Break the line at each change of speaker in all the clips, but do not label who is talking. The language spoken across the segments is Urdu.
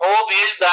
Who built the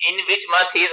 In which month is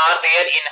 are there in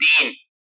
3।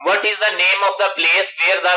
What is the name of the place where the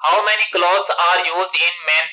How many clothes are used in men's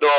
2।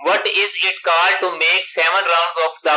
What is it called to make 7 rounds of the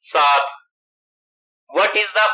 7। What is the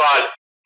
called?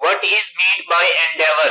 What is meant by endeavor?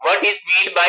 What is meant by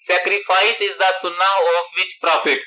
Sacrifice is the sunnah of which prophet?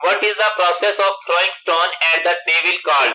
What is the process of throwing stone at the devil called?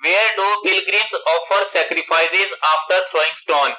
Where do pilgrims offer sacrifices after throwing stone?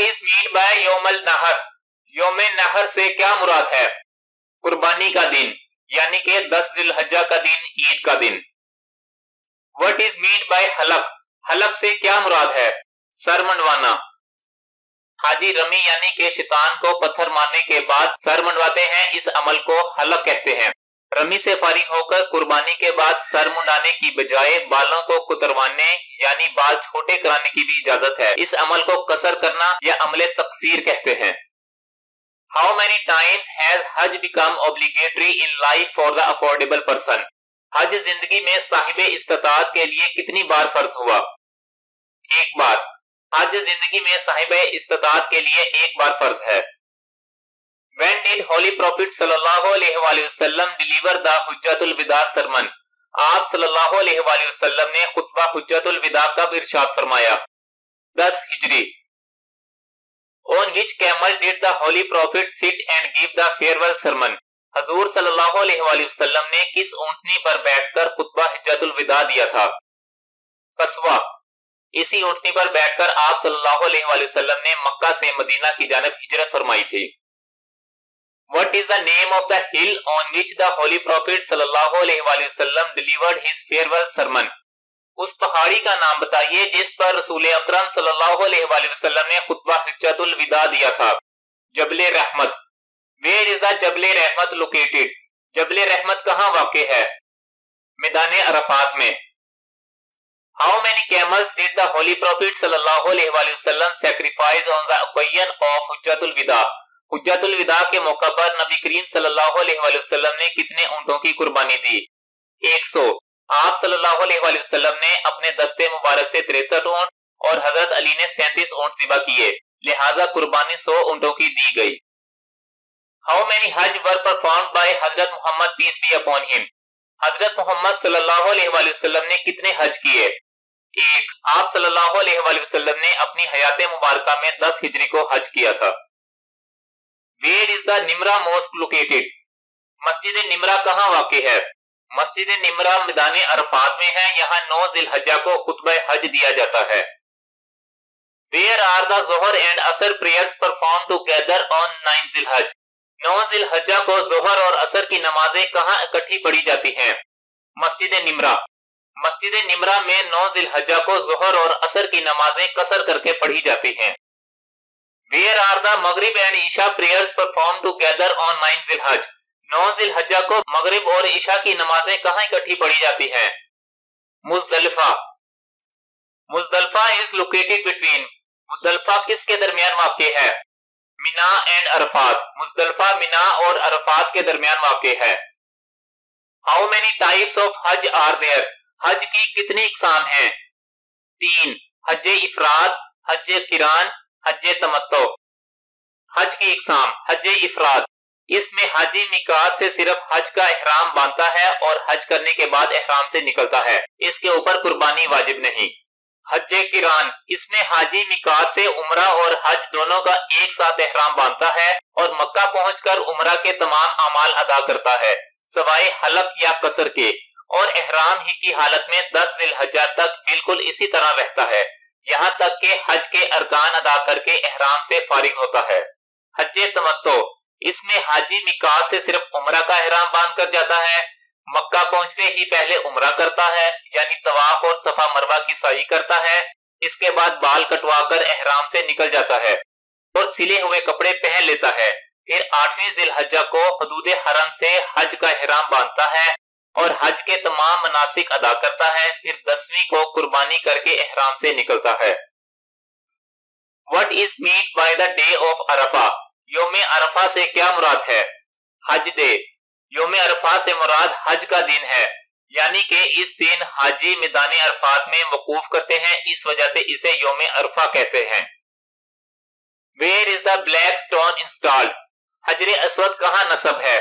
What is meant by یوم النحر؟ یوم نحر سے کیا مراد ہے؟ قربانی کا دن، یعنی کہ 10 ذی الحجہ کا دن، عید کا دن۔ What is meant by حلق؟ حلق سے کیا مراد ہے؟ سر منڈوانا۔ حاجی رمی یعنی کہ شیطان کو پتھر مارنے کے بعد سر منڈواتے ہیں، اس عمل کو حلق کہتے ہیں۔ رمی سے فارغ ہو کر قربانی کے بعد سر منڈانے کی بجائے بالوں کو کتروانے یعنی بال چھوٹے کرانے کی بھی اجازت ہے۔ اس عمل کو قصر کرنا یا عمل تقصیر کہتے ہیں۔ How many times has Hajj become obligatory in life for the affordable person؟ حج زندگی میں صاحب استطاعت کے لیے کتنی بار فرض ہوا؟ ایک بار۔ حج زندگی میں صاحب استطاعت کے لیے ایک بار فرض ہے۔ When did Holy Prophet صلی اللہ علیہ وآلہ وسلم deliver the حجۃ الوداع sermon؟ آپ صلی اللہ علیہ وآلہ وسلم نے خطبہ حجۃ الوداع کب ارشاد فرمایا؟ 10 ہجری۔ On which camel did the Holy Prophet sit and give the farewell sermon؟ حضور صلی اللہ علیہ وآلہ وسلم نے کس اونٹنی پر بیٹھ کر خطبہ حجۃ الوداع دیا تھا؟ قصوہ۔ اسی اونٹنی پر بیٹھ کر آپ صلی اللہ علیہ وآلہ وسلم نے مکہ سے مدینہ کی جانب ہجرت فرمائی تھی۔ What is the name of the hill on which the Holy Prophet صلی اللہ علیہ وآلہ وسلم delivered his farewell sermon؟ اس پہاڑی کا نام بتائیے جس پر رسول اکرم صلی اللہ علیہ وآلہ وسلم نے خطبہ حجۃ الوداع دیا تھا۔ جبل رحمت۔ Where is the جبل رحمت located؟ جبل رحمت کہاں واقع ہے؟ میدان عرفات میں۔ How many camels did the Holy Prophet صلی اللہ علیہ وآلہ وسلم sacrifice on the occasion of حجۃ الوداع؟ حجۃ الوداع کے موقع پر نبی کریم صلی اللہ علیہ وآلہ وسلم نے کتنے اونٹوں کی قربانی دی؟ 100۔ آپ صلی اللہ علیہ وآلہ وسلم نے اپنے دستے مبارک سے 63 اونٹ اور حضرت علی نے 37 اونٹ ذبح کیے، لہٰذا قربانی 100 اونٹوں کی دی گئی۔ How many Hajj were performed by حضرت محمد peace be upon him؟ حضرت محمد صلی اللہ علیہ وآلہ وسلم نے کتنے حج کیے؟ 1۔ آپ صلی اللہ علیہ وآلہ وسلم نے اپنی حیات مبارکہ میں 10 ہجری کو حج کیا تھا۔ Where is the Nimra mosque located؟ مسجد نمرہ کہاں واقع ہے؟ مسجد نمرہ میدان عرفات میں ہے، یہاں 9 ذی الحجہ کو خطبہ حج دیا جاتا ہے۔ Where are the ظہر and عصر prayers performed together on 9 ذی الحج؟ 9 ذی الحجہ کو ظہر اور عصر کی نمازیں کہاں اکٹھی پڑھی جاتی ہیں؟ مسجد نمرہ۔ مسجد نمرہ میں 9 ذی الحجہ کو ظہر اور عصر کی نمازیں قصر کر کے پڑھی جاتی ہیں۔ Where are the مغرب and عشاء prayers performed together on 9 ذی الحج؟ 9 ذی الحجہ کو مغرب اور عشاء کی نمازیں کہاں اکٹھی پڑھی جاتی ہیں؟ مزدلفہ۔ مزدلفہ is located between۔ مزدلفہ کس کے درمیان واقع ہے؟ مینا اینڈ عرفات۔ مزدلفہ مینا اور عرفات کے درمیان واقع ہے۔ How many types of Hajj are there؟ حج کی کتنی اقسام ہیں؟ 3۔ حج افراد، حج قران، حج تمتع۔ حج کی اقسام۔ حج افراد، اس میں حاجی میقات سے صرف حج کا احرام باندھتا ہے اور حج کرنے کے بعد احرام سے نکلتا ہے، اس کے اوپر قربانی واجب نہیں۔ حج قران، اس میں حاجی میقات سے عمرہ اور حج دونوں کا ایک ساتھ احرام باندھتا ہے اور مکہ پہنچ کر عمرہ کے تمام اعمال ادا کرتا ہے سوائے حلق یا قصر کے، اور احرام ہی کی حالت میں 10 ذی الحجہ تک بالکل اسی طرح رہتا ہے، یہاں تک کہ حج کے ارکان ادا کر کے احرام سے فارغ ہوتا ہے۔ حج تمتع، اس میں حاجی میقات سے صرف عمرہ کا احرام باندھ کر جاتا ہے، مکہ پہنچتے ہی پہلے عمرہ کرتا ہے یعنی طواف اور صفا مروہ کی سعی کرتا ہے، اس کے بعد بال کٹوا کر احرام سے نکل جاتا ہے اور سلے ہوئے کپڑے پہن لیتا ہے، پھر 8ویں ذی الحجہ کو حدود حرم سے حج کا احرام باندھتا ہے اور حج کے تمام مناسک ادا کرتا ہے، پھر 10ویں کو قربانی کر کے احرام سے نکلتا ہے۔ What is meant by the day of عرفہ؟ یوم عرفہ سے کیا مراد ہے؟ حج دے۔ یوم عرفہ سے مراد حج کا دن ہے، یعنی کہ اس دن حاجی میدان عرفات میں وقوف کرتے ہیں، اس وجہ سے اسے یوم عرفہ کہتے ہیں۔ Where is the black stone installed؟ حجر اسود کہاں نصب ہے؟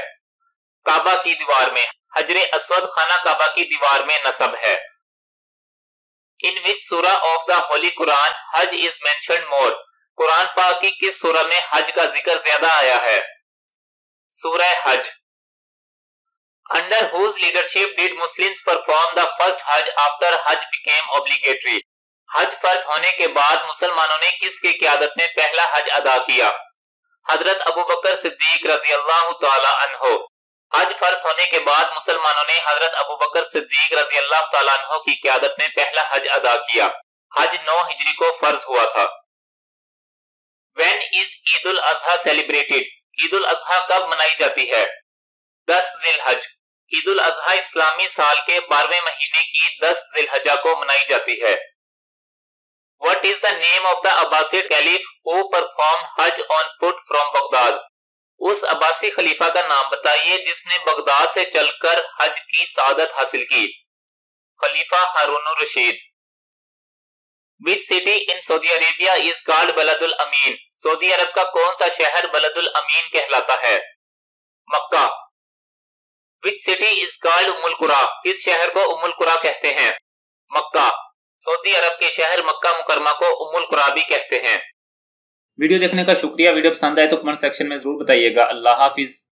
کعبہ کی دیوار میں۔ حجر اسود خانہ کعبہ کی دیوار میں نصب ہے۔ In which surah of the Holy Quran Hajj is mentioned more؟ قرآن پاک کی کس سورہ میں حج کا ذکر زیادہ آیا ہے؟ سورہ حج۔ Under whose leadership did Muslims perform the first Hajj after Hajj became obligatory؟ حج فرض ہونے کے بعد مسلمانوں نے کس کی قیادت میں پہلا حج ادا کیا؟ حضرت ابو بکر صدیق رضی اللہ تعالی عنہ۔ حج فرض ہونے کے بعد مسلمانوں نے حضرت ابو بکر صدیق رضی اللہ تعالی عنہ کی قیادت میں پہلا حج ادا کیا۔ حج 9 ہجری کو فرض ہوا تھا۔ When is Eid al-Adha celebrated؟ عید الاضحیٰ کب منائی جاتی ہے؟ 10 ذی الحج۔ عید الاضحیٰ اسلامی سال کے 12ویں مہینے کی 10 ذی الحجہ کو منائی جاتی ہے۔ What is the name of the Abbasid Caliph who performed Hajj on foot from Baghdad؟ اس عباسی خلیفہ کا نام بتائیے جس نے بغداد سے چل کر حج کی سعادت حاصل کی۔ خلیفہ ہارون الرشید۔ Which city in Saudi Arabia is called بلد الامین؟ سعودی عرب کا کون سا شہر بلد الامین کہلاتا ہے؟ مکہ۔ Which city is called ام القریٰ؟ کس شہر کو ام القریٰ کہتے ہیں؟ مکہ۔ سعودی عرب کے شہر مکہ مکرمہ کو ام القریٰ بھی کہتے ہیں۔ ویڈیو دیکھنے کا شکریہ۔ ویڈیو پسند آئے تو کمنٹ سیکشن میں ضرور بتائیے گا۔ اللہ حافظ۔